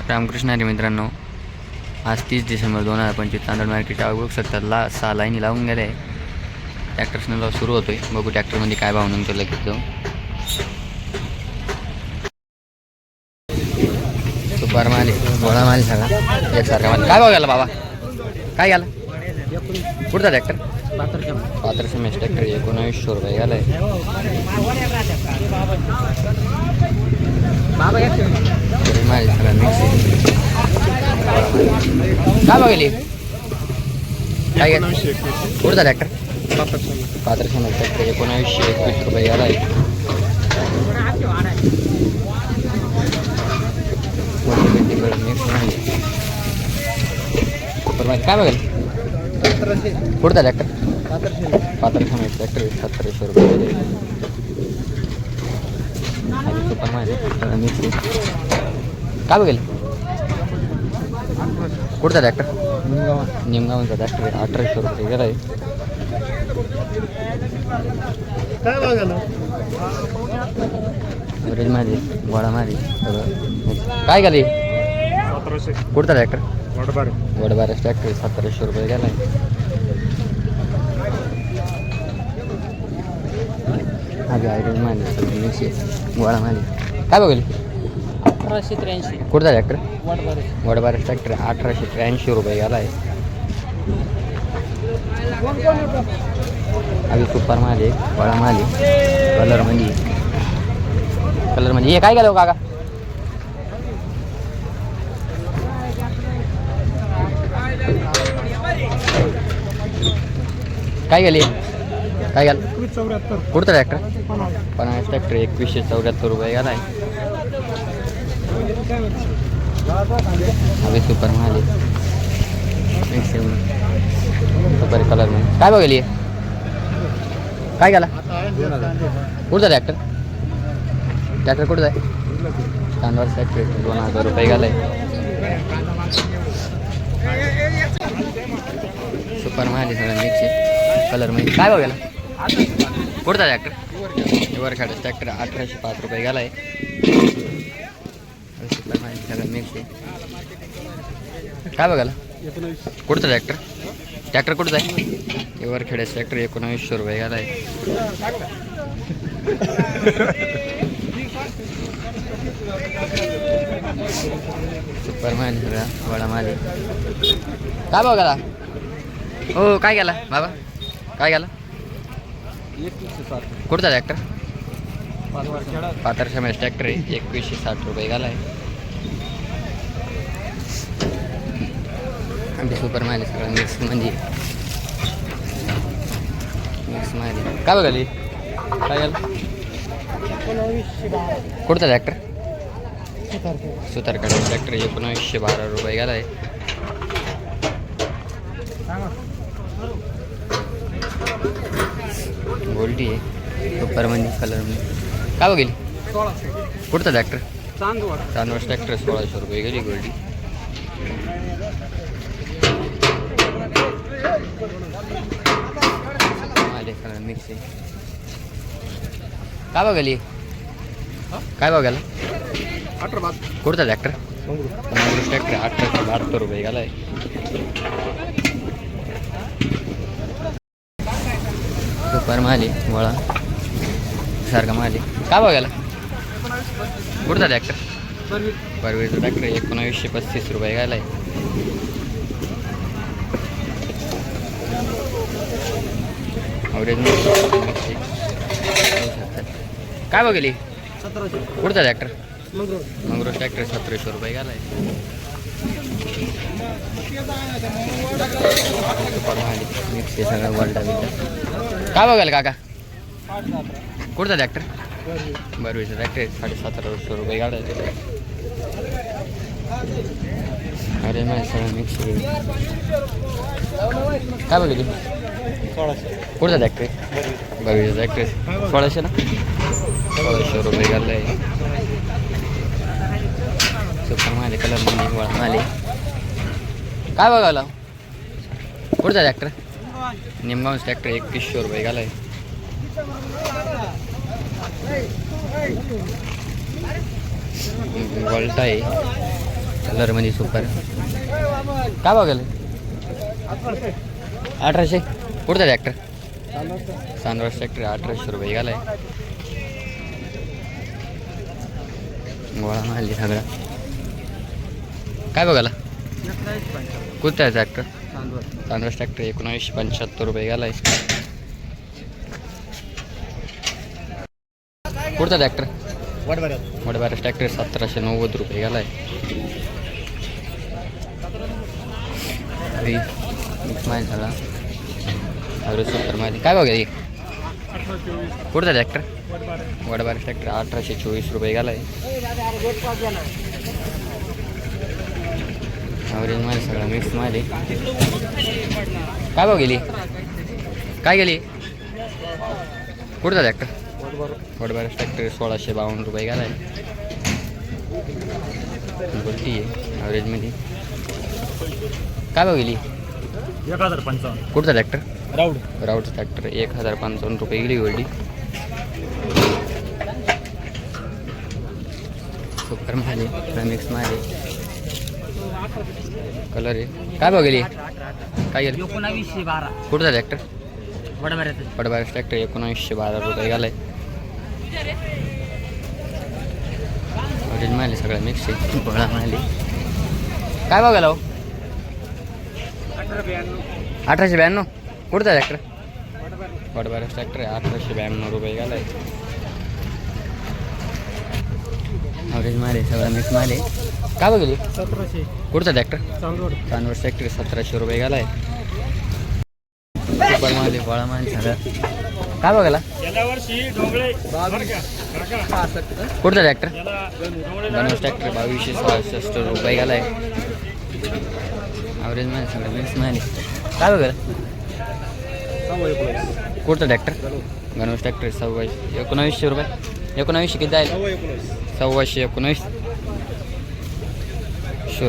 रामकृष्ण हरी मित्रांनो, आज 30 डिसेंबर 2025 तांदळ मार्केटच्या बघू शकता 6 लाईनी लावून गेले. ट्रॅक्टर्सनं लाव सुरू होतोय. बघू ट्रॅक्टरमध्ये काय भाव नंतर लगेच जाऊ. सुपर माल गोळा माल सगळा एकसारखा माल. काय भाव गेला बाबा? काय गेला? कुठचा ट्रॅक्टर? पात्रशे मेस ट्रॅक्टर 1900 रुपये गेलाय. माल सगळा मिक्स काय बघली? काय गेला? कुठचा ट्रॅक्टर? पात्रशे मेस ट्रॅक्टर 1921 रुपये गेलाय. काय बघेल? कुठचा ट्रॅक्टर? पात्रशे मेस ट्रॅक्टर 1700 रुपये गेले. सुपर माहिती मिक्स काय बघेल? कुठचा ट्रॅक्टर? निमगावांचा ट्रॅक्टर 1800 रुपये गेलाय. बरेच माझी गोळा मारी काय गेली? कुठचा ट्रॅक्टर? वडबारस ट्रॅक्टर 1700 रुपये गेलाय. आधी आयरन मारली मिक्सी गोळा मारली काय बघेल? 1883. कुठचा ट्रॅक्टर? वडबारस ट्रॅक्टर 1883 रुपये गेलाय. आधी सुपर मारली गोळा मारली कलरमध्ये हे काय गेलं काका? काय गेली? काय गेलं? कुठचा ट्रॅक्टर? 50 ट्रॅक्टर 2174 रुपये गेलाय. अभी सुपर माल सुपर कलर में काय बघेल? काय गेला? कुठचा ट्रॅक्टर? ट्रॅक्टर कुठचा आहे? चांदवड ट्रॅक्टर 2000 रुपये गेलाय. सुपर माल सगळं मिक्स कलर मध्ये काय बघेल? कुठचा ट्रॅक्टर? वरखाडा ट्रॅक्टर 1805 रुपये गेलाय. सुपर माल सगळं मिक्स काय बघायला? कुठचा ट्रॅक्टर? ट्रॅक्टर कुठचा आहे? वरखेड्या ट्रॅक्टर 1900 रुपये गेलाय. सुपर माल सगळा वडा माल काय बघायला? हो काय गेला बाबा? काय गेला? कुठचा ट्रॅक्टर? पात्रशे मेस ट्रॅक्टर 2160 रुपये गेलाय. आमची सुपर माल सगळं मिक्स मध्ये मिक्स माल काय बघाली? काय गेलं? कुठचा ट्रॅक्टर? सुतारकडे ट्रॅक्टर 1912 रुपये गेलाय. गोल्टी आहे सुपर मध्ये कलर मध्ये काय बघेल? कुठचा ट्रॅक्टर? चांदवड ट्रॅक्टर 1600 रुपये गेली गोल्टी. मिक्स आहे काय बघाली? काय बघायला? कुठचा ट्रॅक्टर? ट्रॅक्टर 1872 रुपये गेलाय. सुपर माली वळा सारखा माली काय बघायला? कुठचा ट्रॅक्टर? परवीचा ट्रॅक्टर 1935 रुपये गेलाय. काय बघली? कुठचा ट्रॅक्टर? मंगरूळ ट्रॅक्टर 1700 रुपये गेलाय. मिक्स सगळं वर्ल्ड काय बघाल काका? कुठचा ट्रॅक्टर? बरवीचा ट्रॅक्टर 1750 रुपये गेलाय. अरे नाही सगळं मिक्स काय बघली? कुठचा ट्रॅक्टर? बरवीचा ट्रॅक्टर 1600 ना 1600 रुपये गेलाय. सुपर माले कलर मध्ये माले काय बघायला? कुठचा ट्रॅक्टर? निमगाव ट्रॅक्टर 2100 रुपये गेलाय. वॉल्टा आहे कलरमध्ये सुपर. काय बघायला 1800. कुठचा ट्रॅक्टर? चांदवड ट्रॅक्टर 1800 रुपये घालाय. गोळा मारली सगळा. काय बघायला कुठचा आहे ट्रॅक्टर? चांदवड ट्रॅक्टर 1975 रुपये घालाय. कुठचा ट्रॅक्टर? वडबारा ट्रॅक्टर 1790 रुपये घालाय. मिक्स माहिती सगळा अरे सुपर माहिती. काय बघा कुठचा ट्रॅक्टर? वडबारा ट्रॅक्टर 1824 रुपये घालाय. ॲव्हरेज माहिती सगळा मिक्स माहिती. काय भाव गेली? काय गेली? कुठचा ट्रॅक्टर? वडबारा ट्रॅक्टर 1652 रुपये घालाय. बोलती आहे ॲव्हरेजमध्ये. काय भाव गेली? 1055. कुठचा ट्रॅक्टर? राऊड राऊट ट्रॅक्टर 1055 रुपये गेली गोल्डी. सुपर माले मिक्स माले कलर आहे. काय भाव गेली? काय गेली? 1912. कुठचा ट्रॅक्टर? वडबारा ट्रॅक्टर 1912 रुपये घालाय. ऑरेंज माले सगळं मिक्स आहे. बळा माले. काय भाव गेला? 1892. कुठचा ट्रॅक्टर? वडबारा ट्रॅक्टर 1892 रुपये घालाय. ऑरेंज माले सगळं मिक्स माले. काय भाव गेली? 1700. कुठचा ट्रॅक्टर? चांदवड ट्रॅक्टर 1700 रुपये घालाय. सुपर माले बळा माले सगळं. काय बघायला? गेल्या वर्षी ढोंगळे कुठचा ट्रॅक्टर? बनवस ट्रॅक्टर 2266 रुपये घालाय. ॲव्हरेज माले सगळं मिक्स माले. काय बघायला? कुठचा ट्रॅक्टर? बनवस ट्रॅक्टर 1900 रुपये. 1900 किती जाईल? 1919.